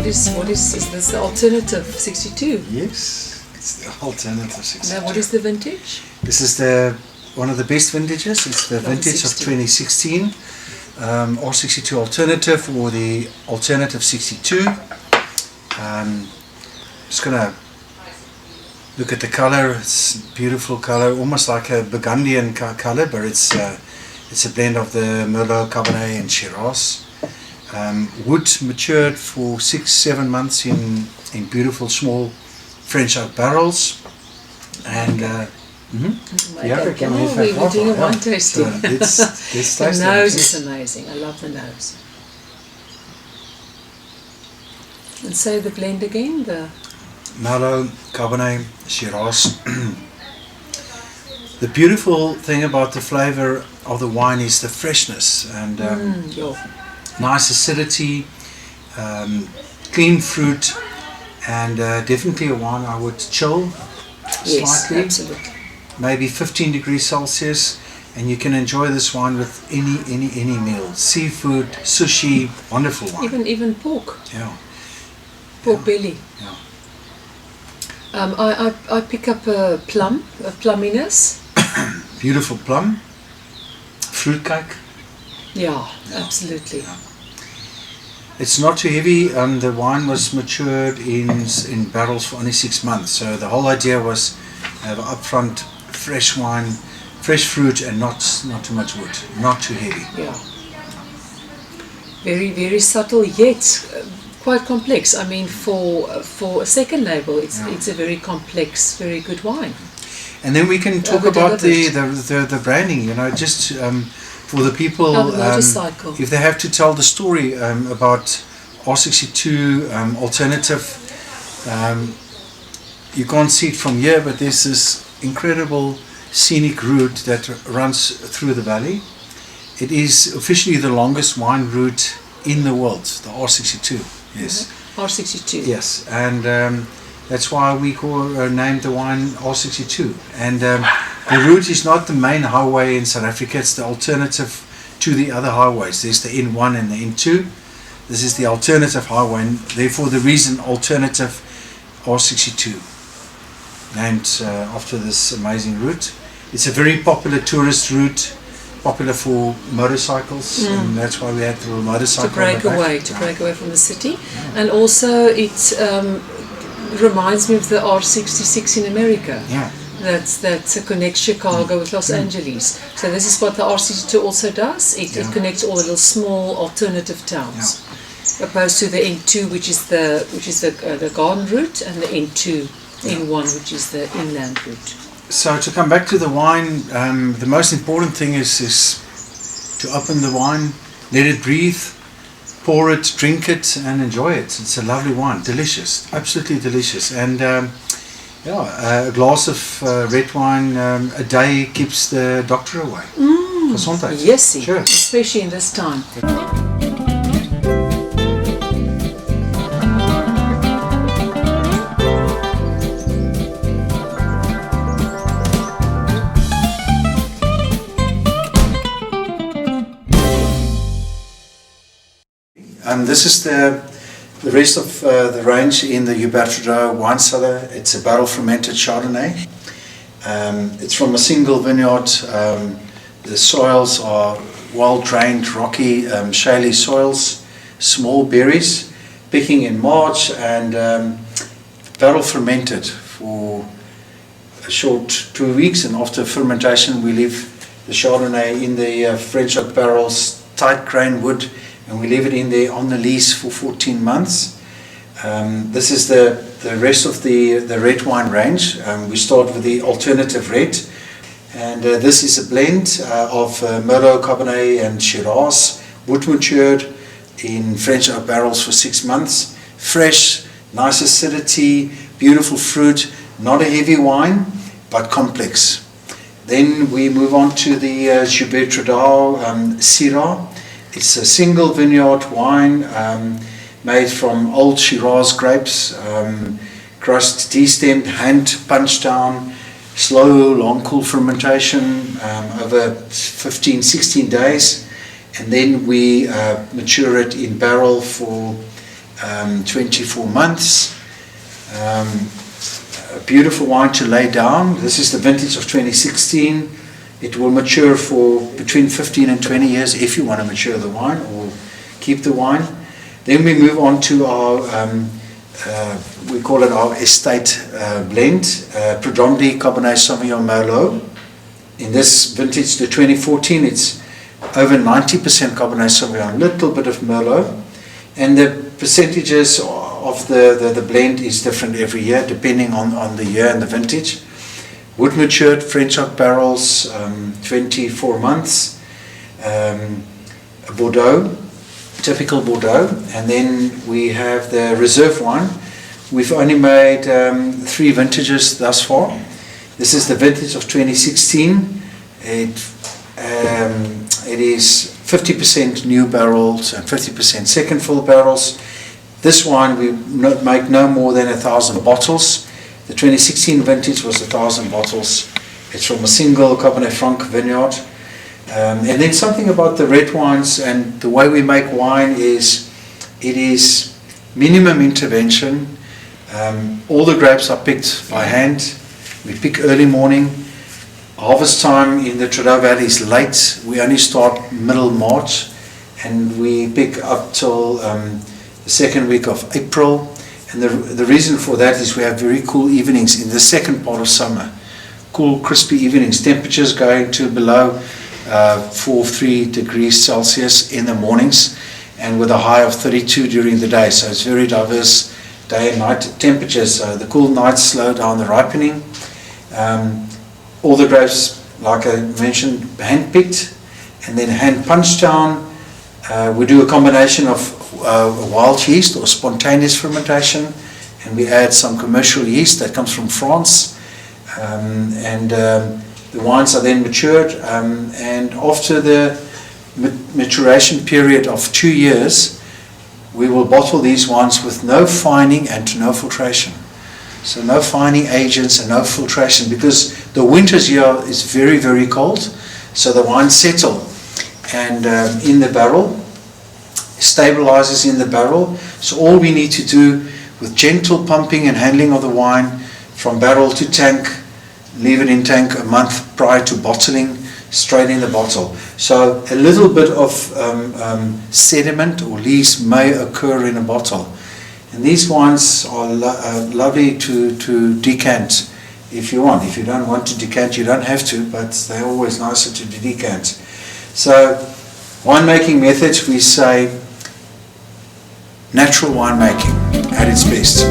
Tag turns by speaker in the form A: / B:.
A: is this the alternative 62?
B: Yes, it's the alternative 62.
A: Now, what is the vintage?
B: This is one of the best vintages. It's the vintage of 2016. R62 alternative, or the alternative 62. Just gonna look at the color. It's beautiful color, almost like a Burgundian color, but it's a blend of the Merlot, Cabernet and Shiraz. Wood matured for 6-7 months in beautiful small French oak barrels, and
A: We're doing a wine tasting. The nose is amazing. I love the nose. And say the blend again. The
B: Merlot, Cabernet, Shiraz. The beautiful thing about the flavor of the wine is the freshness and nice acidity, clean fruit, and definitely a wine I would chill slightly.
A: Yes, absolutely.
B: Maybe 15 degrees Celsius, and you can enjoy this wine with any meal. Seafood, sushi, wonderful wine.
A: Even pork.
B: Yeah.
A: Pork belly.
B: Yeah.
A: I pick up a plumminess.
B: Beautiful plum. Fruitcake.
A: Yeah, absolutely.
B: Yeah. It's not too heavy. The wine was matured in barrels for only 6 months. So the whole idea was have upfront fresh wine, fresh fruit, and not too much wood, not too heavy.
A: Yeah. Very, very subtle, yet quite complex. I mean, for a second label, it's a very complex, very good wine.
B: And then we can talk about the branding. You know, just for the people, if they have to tell the story about R62 alternative. You can't see it from here, but there's this incredible scenic route that runs through the valley. It is officially the longest wine route in the world, the R62. Yes.
A: R62.
B: Yes, and that's why we named the wine R62. And the route is not the main highway in South Africa; it's the alternative to the other highways. There's the N1 and the N2. This is the alternative highway, and therefore the reason alternative R62. Named after this amazing route. It's a very popular tourist route, popular for motorcycles, and that's why we had the little motorcycle
A: to break away from the city. And also it reminds me of the R66 in America.
B: Yeah.
A: That connects Chicago with Los Angeles. So this is what the R62 also does. It connects all the little small alternative towns, opposed to the N2, which is the garden route, and the N1, which is the inland route.
B: So to come back to the wine, the most important thing is to open the wine, let it breathe, pour it, drink it, and enjoy it. It's a lovely wine, delicious, absolutely delicious. And a glass of red wine a day keeps the doctor away. Gesondheid.
A: Yes,
B: sure.
A: Especially in this time.
B: This is the rest of the range in the Joubert wine cellar. It's a barrel fermented Chardonnay. It's from a single vineyard. The soils are well drained, rocky, shaly soils, small berries, picking in March, and barrel fermented for a short 2 weeks. And after fermentation, we leave the Chardonnay in the French oak barrels, tight grain wood, and we leave it in there on the lees for 14 months. This is the rest of the red wine range. We start with the alternative red, and this is a blend of Merlot, Cabernet and Shiraz, wood matured in French oak barrels for 6 months. Fresh, nice acidity, beautiful fruit, not a heavy wine, but complex. Then we move on to the Joubert Syrah. It's a single vineyard wine made from old Shiraz grapes, crushed, destemmed, hand punched down, slow, long, cool fermentation over 15-16 days, and then we mature it in barrel for 24 months. A beautiful wine to lay down. This is the vintage of 2016. It will mature for between 15 and 20 years if you want to mature the wine or keep the wine. Then we move on to our, we call it our estate blend, predominantly Cabernet Sauvignon Merlot. In this vintage, the 2014, it's over 90% Cabernet Sauvignon, a little bit of Merlot. And the percentages of the blend is different every year, depending on the year and the vintage. Wood matured French oak barrels, 24 months. Bordeaux, typical Bordeaux. And then we have the reserve wine. We've only made 3 vintages thus far. This is the vintage of 2016. It is 50% new barrels and 50% second fill barrels. This wine we make no more than 1,000 bottles. The 2016 vintage was 1,000 bottles. It's from a single Cabernet Franc vineyard. And then something about the red wines and the way we make wine is, it is minimum intervention. All the grapes are picked by hand. We pick early morning. Harvest time in the Trudeau Valley is late. We only start middle March and we pick up till the second week of April. And the reason for that is we have very cool evenings in the second part of summer. Cool, crispy evenings. Temperatures going to below 4-3 degrees Celsius in the mornings and with a high of 32 during the day. So it's very diverse day and night temperatures. The cool nights slow down the ripening. All the grapes, like I mentioned, hand-picked and then hand-punched down. We do a combination of wild yeast or spontaneous fermentation, and we add some commercial yeast that comes from France. The wines are then matured, and after the maturation period of 2 years, we will bottle these wines with no fining and no filtration. So no fining agents and no filtration, because the winters here is very, very cold. So the wines settle and in the barrel, stabilizes in the barrel. So all we need to do with gentle pumping and handling of the wine from barrel to tank, leave it in tank a month prior to bottling, straight in the bottle. So a little bit of sediment or lees may occur in a bottle. And these wines are lovely to decant if you want. If you don't want to decant, you don't have to, but they're always nicer to decant. So winemaking methods, we say natural winemaking at its best.